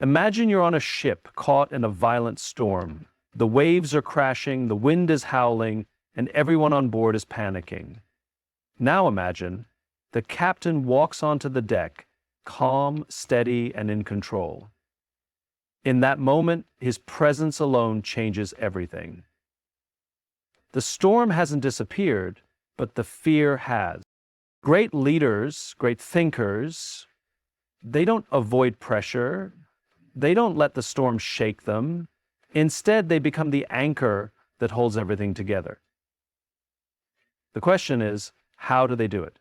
Imagine you're on a ship caught in a violent storm. The waves are crashing, the wind is howling, and everyone on board is panicking. Now imagine the captain walks onto the deck, calm, steady, and in control. In that moment, his presence alone changes everything. The storm hasn't disappeared, but the fear has. Great leaders, great thinkers, they don't avoid pressure. They don't let the storm shake them. Instead, they become the anchor that holds everything together. The question is, how do they do it?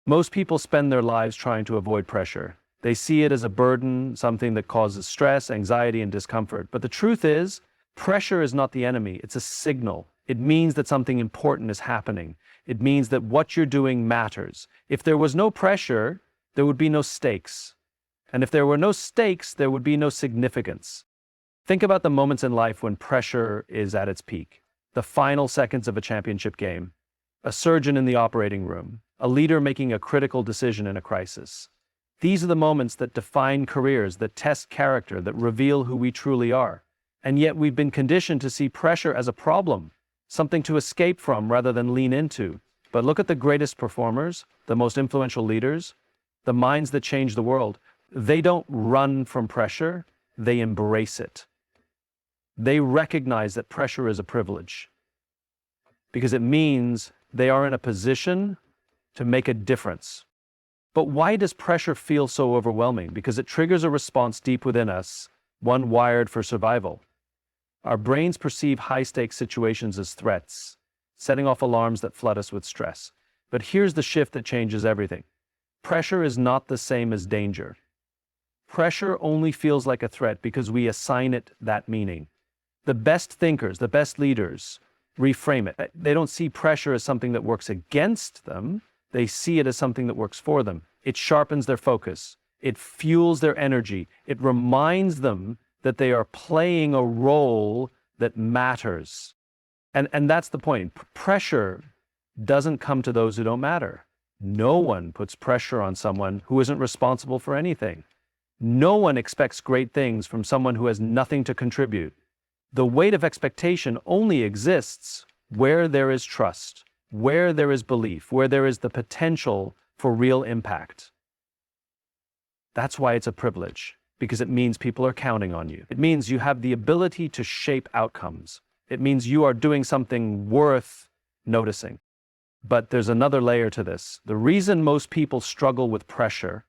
Most people spend their lives trying to avoid pressure. They see it as a burden, something that causes stress, anxiety, and discomfort. But the truth is, pressure is not the enemy. It's a signal. It means that something important is happening. It means that what you're doing matters. If there was no pressure, there would be no stakes. And if there were no stakes, there would be no significance. Think about the moments in life when pressure is at its peak. The final seconds of a championship game, a surgeon in the operating room, a leader making a critical decision in a crisis. These are the moments that define careers, that test character, that reveal who we truly are. And yet we've been conditioned to see pressure as a problem, something to escape from rather than lean into. But look at the greatest performers, the most influential leaders, the minds that change the world. They don't run from pressure, they embrace it. They recognize that pressure is a privilege because it means they are in a position to make a difference. But why does pressure feel so overwhelming? Because it triggers a response deep within us, one wired for survival. Our brains perceive high-stakes situations as threats, setting off alarms that flood us with stress. But here's the shift that changes everything. Pressure is not the same as danger. Pressure only feels like a threat because we assign it that meaning. The best thinkers, the best leaders, reframe it. They don't see pressure as something that works against them. They see it as something that works for them. It sharpens their focus. It fuels their energy. It reminds them that they are playing a role that matters. And that's the point. Pressure doesn't come to those who don't matter. No one puts pressure on someone who isn't responsible for anything. No one expects great things from someone who has nothing to contribute. The weight of expectation only exists where there is trust, where there is belief, where there is the potential for real impact. That's why it's a privilege, because it means people are counting on you. It means you have the ability to shape outcomes. It means you are doing something worth noticing. But there's another layer to this. The reason most people struggle with pressure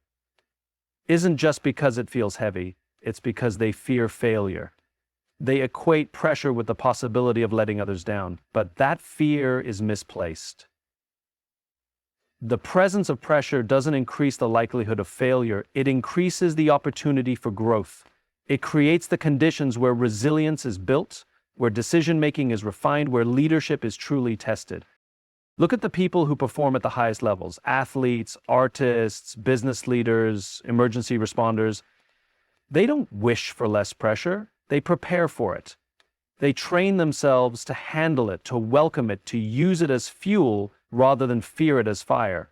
isn't just because it feels heavy, it's because they fear failure. They equate pressure with the possibility of letting others down, but that fear is misplaced. The presence of pressure doesn't increase the likelihood of failure, it increases the opportunity for growth. It creates the conditions where resilience is built, where decision-making is refined, where leadership is truly tested. Look at the people who perform at the highest levels: athletes, artists, business leaders, emergency responders. They don't wish for less pressure. They prepare for it. They train themselves to handle it, to welcome it, to use it as fuel rather than fear it as fire.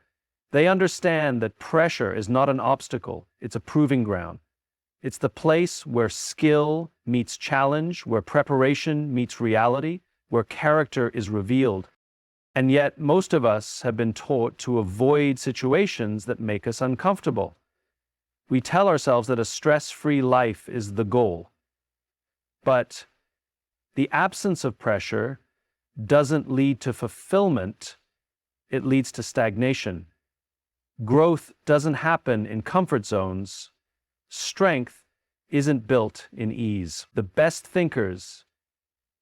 They understand that pressure is not an obstacle, it's a proving ground. It's the place where skill meets challenge, where preparation meets reality, where character is revealed. And yet, most of us have been taught to avoid situations that make us uncomfortable. We tell ourselves that a stress-free life is the goal. But the absence of pressure doesn't lead to fulfillment, it leads to stagnation. Growth doesn't happen in comfort zones. Strength isn't built in ease. The best thinkers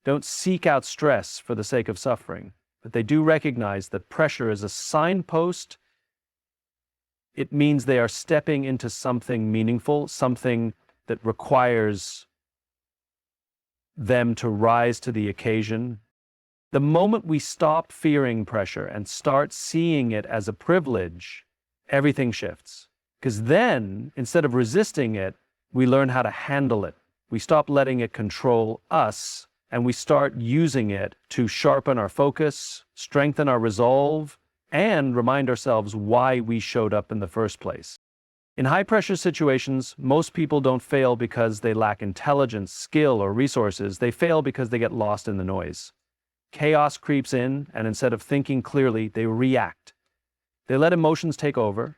don't seek out stress for the sake of suffering, but they do recognize that pressure is a signpost. It means they are stepping into something meaningful, something that requires them to rise to the occasion. The moment we stop fearing pressure and start seeing it as a privilege, everything shifts. Because then, instead of resisting it, we learn how to handle it. We stop letting it control us, and we start using it to sharpen our focus, strengthen our resolve, and remind ourselves why we showed up in the first place. In high-pressure situations, most people don't fail because they lack intelligence, skill, or resources. They fail because they get lost in the noise. Chaos creeps in, and instead of thinking clearly, they react. They let emotions take over.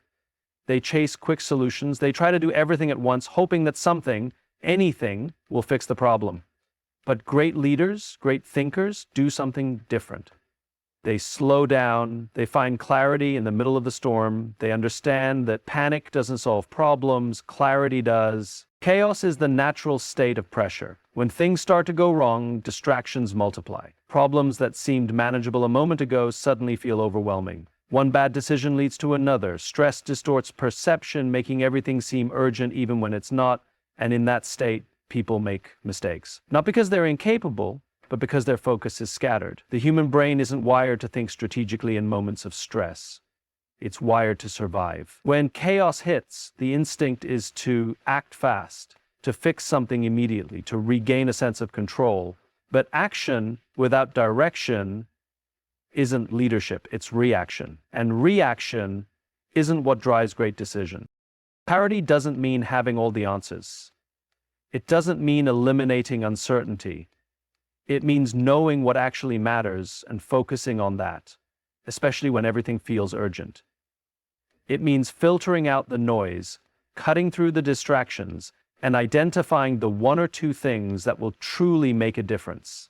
They chase quick solutions. They try to do everything at once, hoping that something, anything, will fix the problem. But great leaders, great thinkers, do something different. They slow down, they find clarity in the middle of the storm, they understand that panic doesn't solve problems, clarity does. Chaos is the natural state of pressure. When things start to go wrong, distractions multiply. Problems that seemed manageable a moment ago suddenly feel overwhelming. One bad decision leads to another. Stress distorts perception, making everything seem urgent even when it's not, and in that state, people make mistakes. Not because they're incapable, but because their focus is scattered. The human brain isn't wired to think strategically in moments of stress. It's wired to survive. When chaos hits, the instinct is to act fast, to fix something immediately, to regain a sense of control. But action without direction isn't leadership, it's reaction. And reaction isn't what drives great decision. Clarity doesn't mean having all the answers. It doesn't mean eliminating uncertainty. It means knowing what actually matters and focusing on that, especially when everything feels urgent. It means filtering out the noise, cutting through the distractions, and identifying the one or two things that will truly make a difference.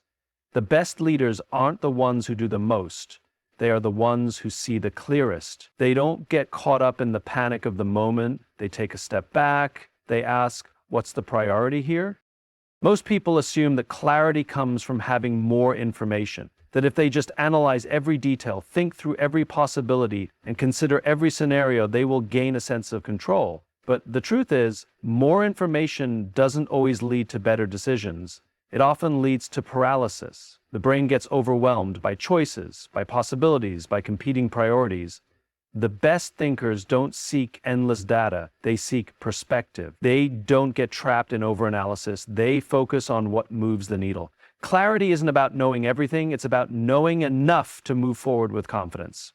The best leaders aren't the ones who do the most. They are the ones who see the clearest. They don't get caught up in the panic of the moment. They take a step back. They ask, what's the priority here? Most people assume that clarity comes from having more information, that if they just analyze every detail, think through every possibility, and consider every scenario, they will gain a sense of control. But the truth is, more information doesn't always lead to better decisions. It often leads to paralysis. The brain gets overwhelmed by choices, by possibilities, by competing priorities. The best thinkers don't seek endless data, they seek perspective. They don't get trapped in overanalysis, they focus on what moves the needle. Clarity isn't about knowing everything, it's about knowing enough to move forward with confidence.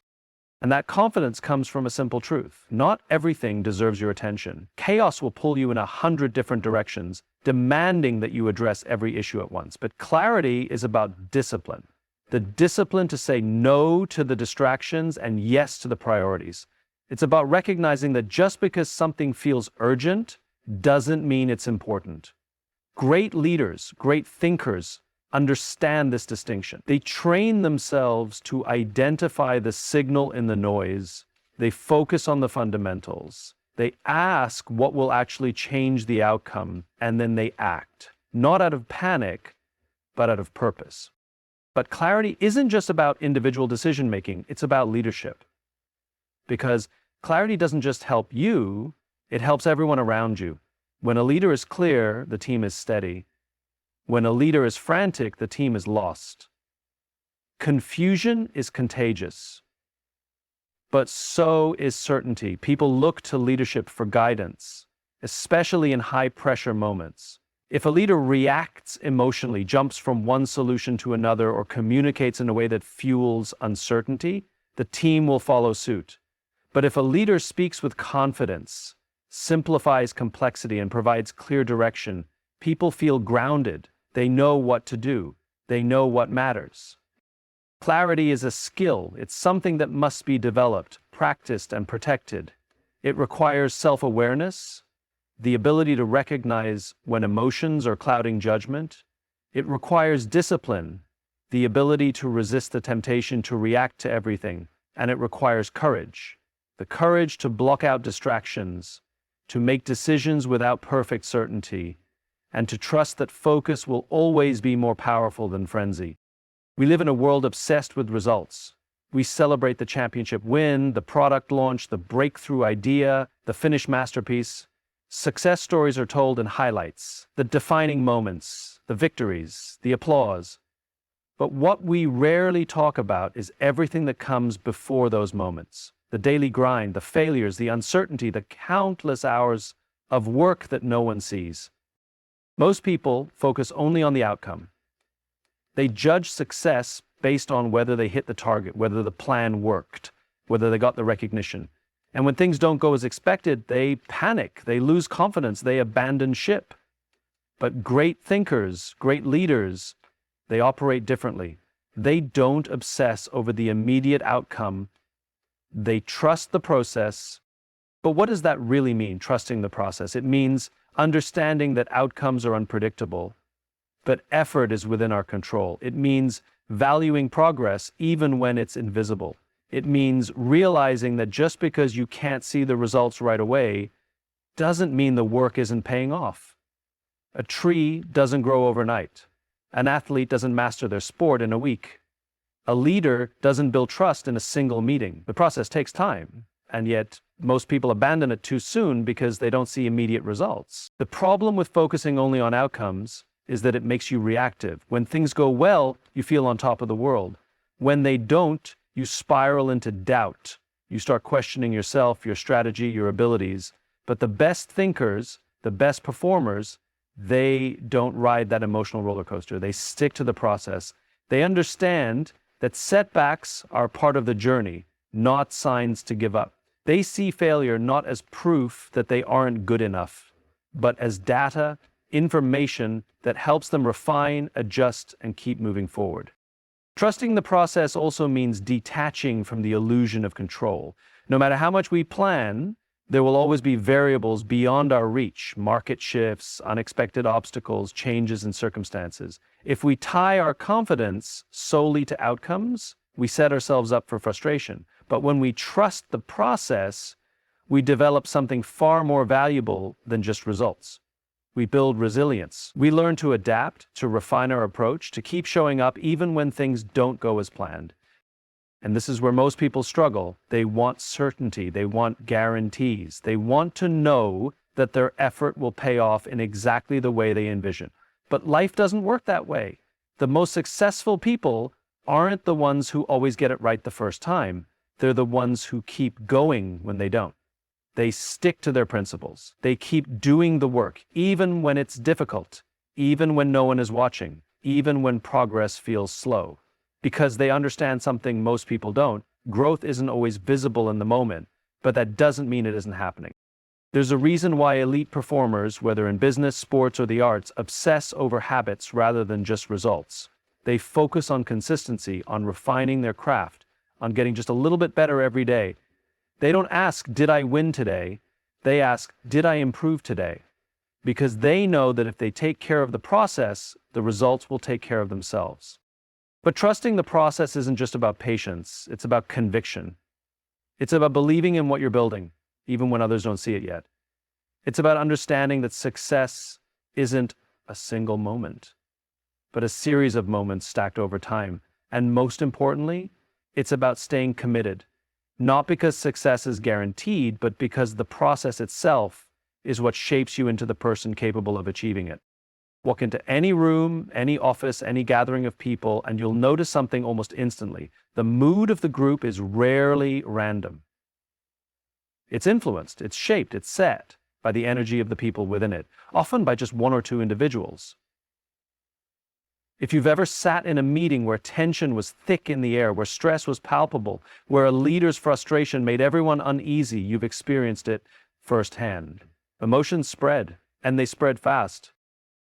And that confidence comes from a simple truth. Not everything deserves your attention. Chaos will pull you in 100 different directions, demanding that you address every issue at once. But clarity is about discipline. The discipline to say no to the distractions and yes to the priorities. It's about recognizing that just because something feels urgent doesn't mean it's important. Great leaders, great thinkers understand this distinction. They train themselves to identify the signal in the noise. They focus on the fundamentals. They ask what will actually change the outcome, and then they act. Not out of panic, but out of purpose. But clarity isn't just about individual decision-making, it's about leadership. Because clarity doesn't just help you, it helps everyone around you. When a leader is clear, the team is steady. When a leader is frantic, the team is lost. Confusion is contagious. But so is certainty. People look to leadership for guidance, especially in high-pressure moments. If a leader reacts emotionally, jumps from one solution to another, or communicates in a way that fuels uncertainty, the team will follow suit. But if a leader speaks with confidence, simplifies complexity, and provides clear direction, people feel grounded. They know what to do. They know what matters. Clarity is a skill. It's something that must be developed, practiced, and protected. It requires self-awareness, the ability to recognize when emotions are clouding judgment. It requires discipline, the ability to resist the temptation to react to everything. And it requires courage, the courage to block out distractions, to make decisions without perfect certainty, and to trust that focus will always be more powerful than frenzy. We live in a world obsessed with results. We celebrate the championship win, the product launch, the breakthrough idea, the finished masterpiece. Success stories are told in highlights, the defining moments, the victories, the applause. But what we rarely talk about is everything that comes before those moments. The daily grind, the failures, the uncertainty, the countless hours of work that no one sees. Most people focus only on the outcome. They judge success based on whether they hit the target, whether the plan worked, whether they got the recognition. And when things don't go as expected, they panic, they lose confidence, they abandon ship. But great thinkers, great leaders, they operate differently. They don't obsess over the immediate outcome. They trust the process. But what does that really mean, trusting the process? It means understanding that outcomes are unpredictable, but effort is within our control. It means valuing progress even when it's invisible. It means realizing that just because you can't see the results right away doesn't mean the work isn't paying off. A tree doesn't grow overnight. An athlete doesn't master their sport in a week. A leader doesn't build trust in a single meeting. The process takes time, and yet most people abandon it too soon because they don't see immediate results. The problem with focusing only on outcomes is that it makes you reactive. When things go well, you feel on top of the world. When they don't, you spiral into doubt. You start questioning yourself, your strategy, your abilities. But the best thinkers, the best performers, they don't ride that emotional roller coaster. They stick to the process. They understand that setbacks are part of the journey, not signs to give up. They see failure not as proof that they aren't good enough, but as data, information that helps them refine, adjust, and keep moving forward. Trusting the process also means detaching from the illusion of control. No matter how much we plan, there will always be variables beyond our reach, market shifts, unexpected obstacles, changes in circumstances. If we tie our confidence solely to outcomes, we set ourselves up for frustration. But when we trust the process, we develop something far more valuable than just results. We build resilience. We learn to adapt, to refine our approach, to keep showing up even when things don't go as planned. And this is where most people struggle. They want certainty. They want guarantees. They want to know that their effort will pay off in exactly the way they envision. But life doesn't work that way. The most successful people aren't the ones who always get it right the first time. They're the ones who keep going when they don't. They stick to their principles. They keep doing the work, even when it's difficult, even when no one is watching, even when progress feels slow. Because they understand something most people don't. Growth isn't always visible in the moment, but that doesn't mean it isn't happening. There's a reason why elite performers, whether in business, sports, or the arts, obsess over habits rather than just results. They focus on consistency, on refining their craft, on getting just a little bit better every day. They don't ask, did I win today? They ask, did I improve today? Because they know that if they take care of the process, the results will take care of themselves. But trusting the process isn't just about patience, it's about conviction. It's about believing in what you're building, even when others don't see it yet. It's about understanding that success isn't a single moment, but a series of moments stacked over time. And most importantly, it's about staying committed, not because success is guaranteed, but because the process itself is what shapes you into the person capable of achieving it. Walk into any room, any office, any gathering of people, and you'll notice something almost instantly. The mood of the group is rarely random. It's influenced, it's shaped, it's set by the energy of the people within it, often by just one or two individuals. If you've ever sat in a meeting where tension was thick in the air, where stress was palpable, where a leader's frustration made everyone uneasy, you've experienced it firsthand. Emotions spread, and they spread fast.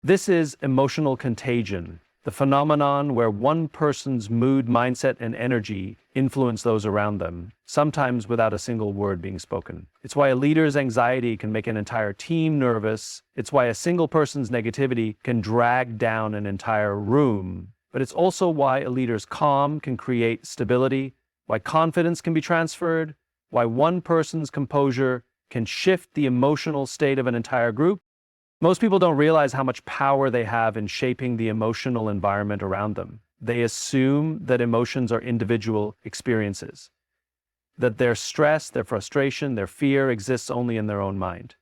This is emotional contagion, the phenomenon where one person's mood, mindset, and energy influence those around them, sometimes without a single word being spoken. It's why a leader's anxiety can make an entire team nervous. It's why a single person's negativity can drag down an entire room. But it's also why a leader's calm can create stability, why confidence can be transferred, why one person's composure can shift the emotional state of an entire group. Most people don't realize how much power they have in shaping the emotional environment around them. They assume that emotions are individual experiences, that their stress, their frustration, their fear exists only in their own mind.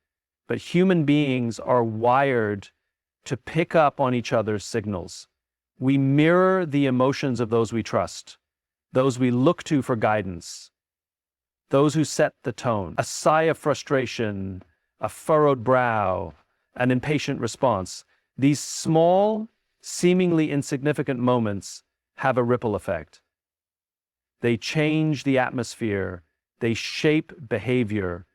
But human beings are wired to pick up on each other's signals. We mirror the emotions of those we trust, those we look to for guidance, those who set the tone. A sigh of frustration, a furrowed brow, an impatient response. These small, seemingly insignificant moments have a ripple effect. They change the atmosphere, They shape behavior.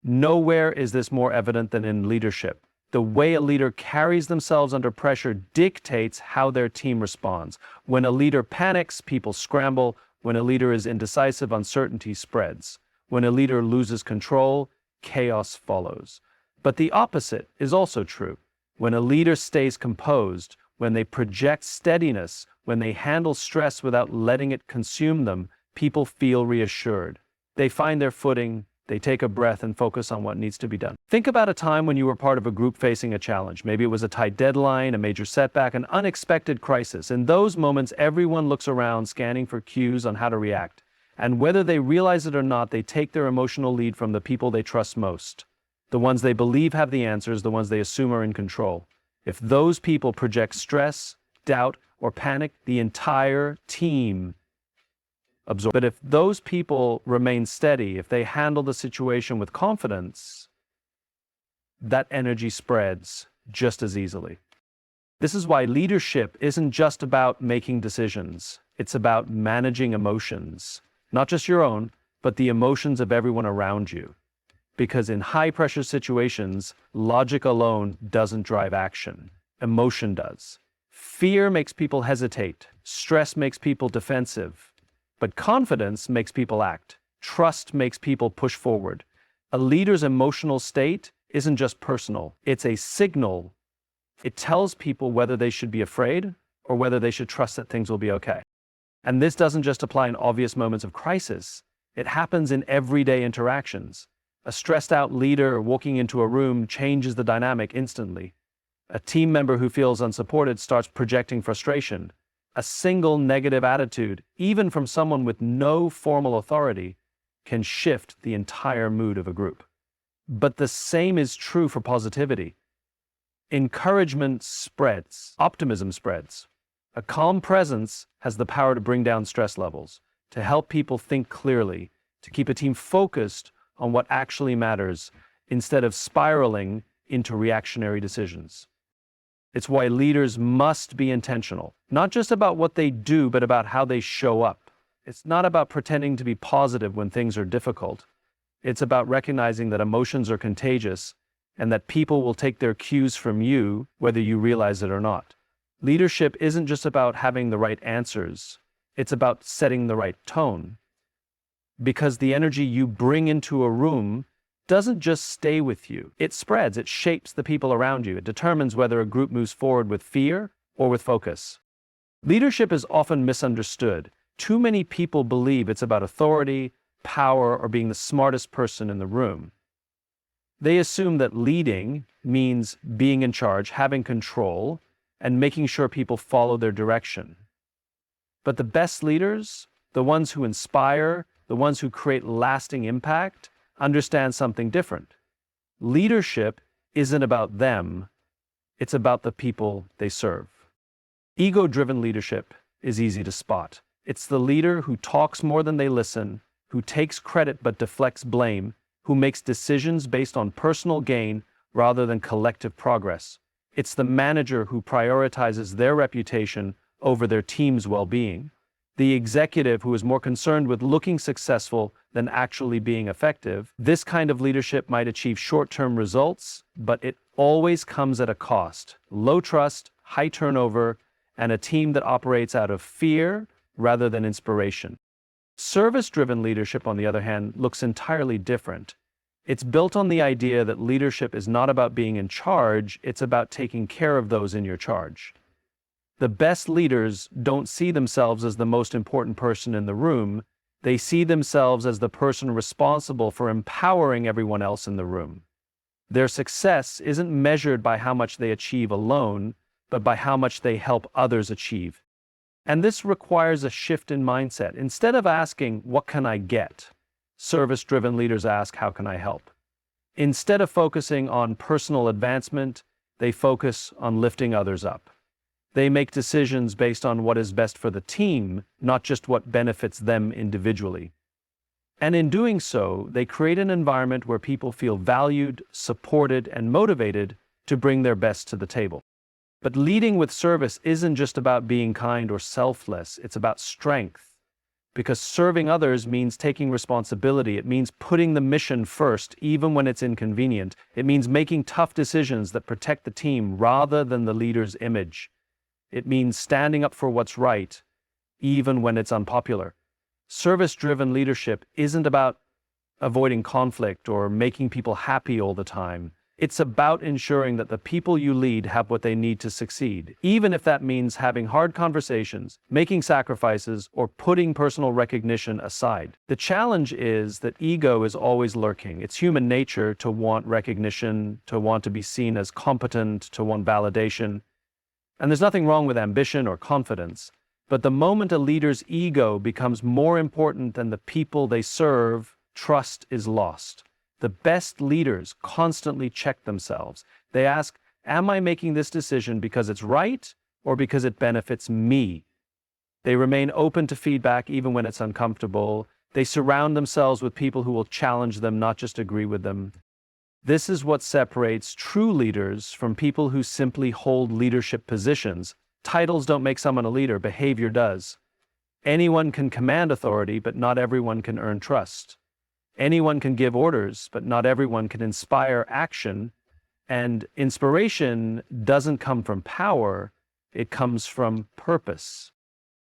Nowhere is this more evident than in leadership. The way a leader carries themselves under pressure dictates how their team responds. When a leader panics, people scramble. When a leader is indecisive, uncertainty spreads. When a leader loses control, chaos follows. But the opposite is also true. When a leader stays composed, when they project steadiness, when they handle stress without letting it consume them, people feel reassured. They find their footing. They take a breath and focus on what needs to be done. Think about a time when you were part of a group facing a challenge. Maybe it was a tight deadline, a major setback, an unexpected crisis. In those moments, everyone looks around, scanning for cues on how to react. And whether they realize it or not, they take their emotional lead from the people they trust most. The ones they believe have the answers, the ones they assume are in control. If those people project stress, doubt, or panic, the entire team absorb. But if those people remain steady, if they handle the situation with confidence, that energy spreads just as easily. This is why leadership isn't just about making decisions. It's about managing emotions, not just your own, but the emotions of everyone around you. Because in high-pressure situations, logic alone doesn't drive action. Emotion does. Fear makes people hesitate. Stress makes people defensive. But confidence makes people act. Trust makes people push forward. A leader's emotional state isn't just personal. It's a signal. It tells people whether they should be afraid or whether they should trust that things will be okay. And this doesn't just apply in obvious moments of crisis. It happens in everyday interactions. A stressed-out leader walking into a room changes the dynamic instantly. A team member who feels unsupported starts projecting frustration. A single negative attitude, even from someone with no formal authority, can shift the entire mood of a group. But the same is true for positivity. Encouragement spreads. Optimism spreads. A calm presence has the power to bring down stress levels, to help people think clearly, to keep a team focused on what actually matters, instead of spiraling into reactionary decisions. It's why leaders must be intentional, not just about what they do, but about how they show up. It's not about pretending to be positive when things are difficult. It's about recognizing that emotions are contagious and that people will take their cues from you, whether you realize it or not. Leadership isn't just about having the right answers. It's about setting the right tone. Because the energy you bring into a room doesn't just stay with you. It spreads, it shapes the people around you. It determines whether a group moves forward with fear or with focus. Leadership is often misunderstood. Too many people believe it's about authority, power, or being the smartest person in the room. They assume that leading means being in charge, having control, and making sure people follow their direction. But the best leaders, the ones who inspire, the ones who create lasting impact, understand something different. Leadership isn't about them, it's about the people they serve. Ego-driven leadership is easy to spot. It's the leader who talks more than they listen, who takes credit but deflects blame, who makes decisions based on personal gain rather than collective progress. It's the manager who prioritizes their reputation over their team's well-being. The executive who is more concerned with looking successful than actually being effective. This kind of leadership might achieve short-term results, but it always comes at a cost. Low trust, high turnover, and a team that operates out of fear rather than inspiration. Service-driven leadership, on the other hand, looks entirely different. It's built on the idea that leadership is not about being in charge, it's about taking care of those in your charge. The best leaders don't see themselves as the most important person in the room. They see themselves as the person responsible for empowering everyone else in the room. Their success isn't measured by how much they achieve alone, but by how much they help others achieve. And this requires a shift in mindset. Instead of asking, "What can I get?" service-driven leaders ask, "How can I help?" Instead of focusing on personal advancement, they focus on lifting others up. They make decisions based on what is best for the team, not just what benefits them individually. And in doing so, they create an environment where people feel valued, supported, and motivated to bring their best to the table. But leading with service isn't just about being kind or selfless, it's about strength. Because serving others means taking responsibility. It means putting the mission first, even when it's inconvenient. It means making tough decisions that protect the team rather than the leader's image. It means standing up for what's right, even when it's unpopular. Service-driven leadership isn't about avoiding conflict or making people happy all the time. It's about ensuring that the people you lead have what they need to succeed, even if that means having hard conversations, making sacrifices, or putting personal recognition aside. The challenge is that ego is always lurking. It's human nature to want recognition, to want to be seen as competent, to want validation. And there's nothing wrong with ambition or confidence. But the moment a leader's ego becomes more important than the people they serve, trust is lost. The best leaders constantly check themselves. They ask, am I making this decision because it's right or because it benefits me? They remain open to feedback even when it's uncomfortable. They surround themselves with people who will challenge them, not just agree with them. This is what separates true leaders from people who simply hold leadership positions. Titles don't make someone a leader, behavior does. Anyone can command authority, but not everyone can earn trust. Anyone can give orders, but not everyone can inspire action. And inspiration doesn't come from power, it comes from purpose.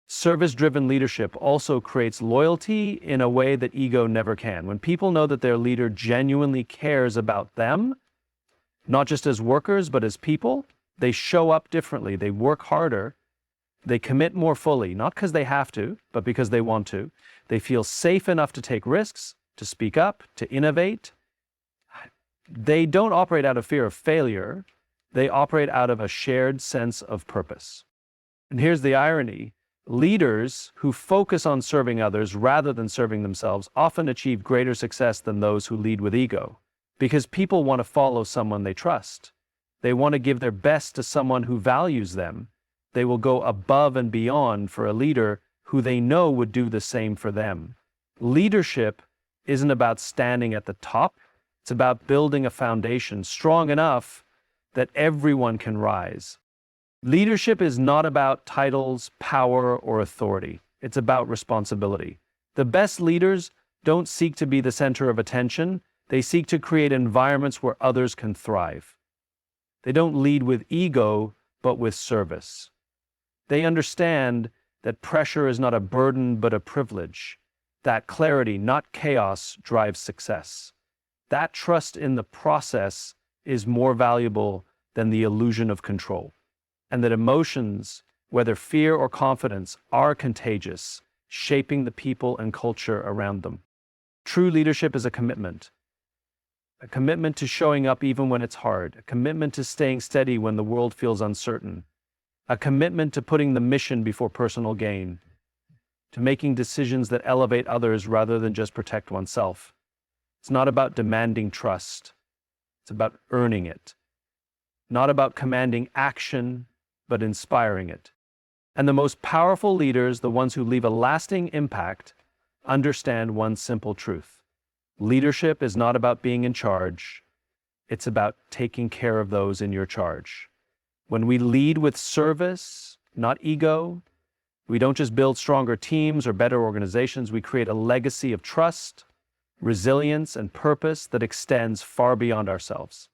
Service-driven leadership also creates loyalty in a way that ego never can. When people know that their leader genuinely cares about them, not just as workers, but as people, they show up differently, they work harder, they commit more fully, not because they have to, but because they want to. They feel safe enough to take risks, to speak up, to innovate. They don't operate out of fear of failure. They operate out of a shared sense of purpose. And here's the irony. Leaders who focus on serving others rather than serving themselves often achieve greater success than those who lead with ego, because people want to follow someone they trust. They want to give their best to someone who values them. They will go above and beyond for a leader who they know would do the same for them. Leadership isn't about standing at the top. It's about building a foundation strong enough that everyone can rise. Leadership is not about titles, power, or authority. It's about responsibility. The best leaders don't seek to be the center of attention. They seek to create environments where others can thrive. They don't lead with ego, but with service. They understand that pressure is not a burden, but a privilege. That clarity, not chaos, drives success. That trust in the process is more valuable than the illusion of control. And that emotions, whether fear or confidence, are contagious, shaping the people and culture around them. True leadership is a commitment to showing up even when it's hard, a commitment to staying steady when the world feels uncertain, a commitment to putting the mission before personal gain, to making decisions that elevate others rather than just protect oneself. It's not about demanding trust. It's about earning it. Not about commanding action, but inspiring it. And the most powerful leaders, the ones who leave a lasting impact, understand one simple truth. Leadership is not about being in charge. It's about taking care of those in your charge. When we lead with service, not ego, we don't just build stronger teams or better organizations, we create a legacy of trust, resilience, and purpose that extends far beyond ourselves.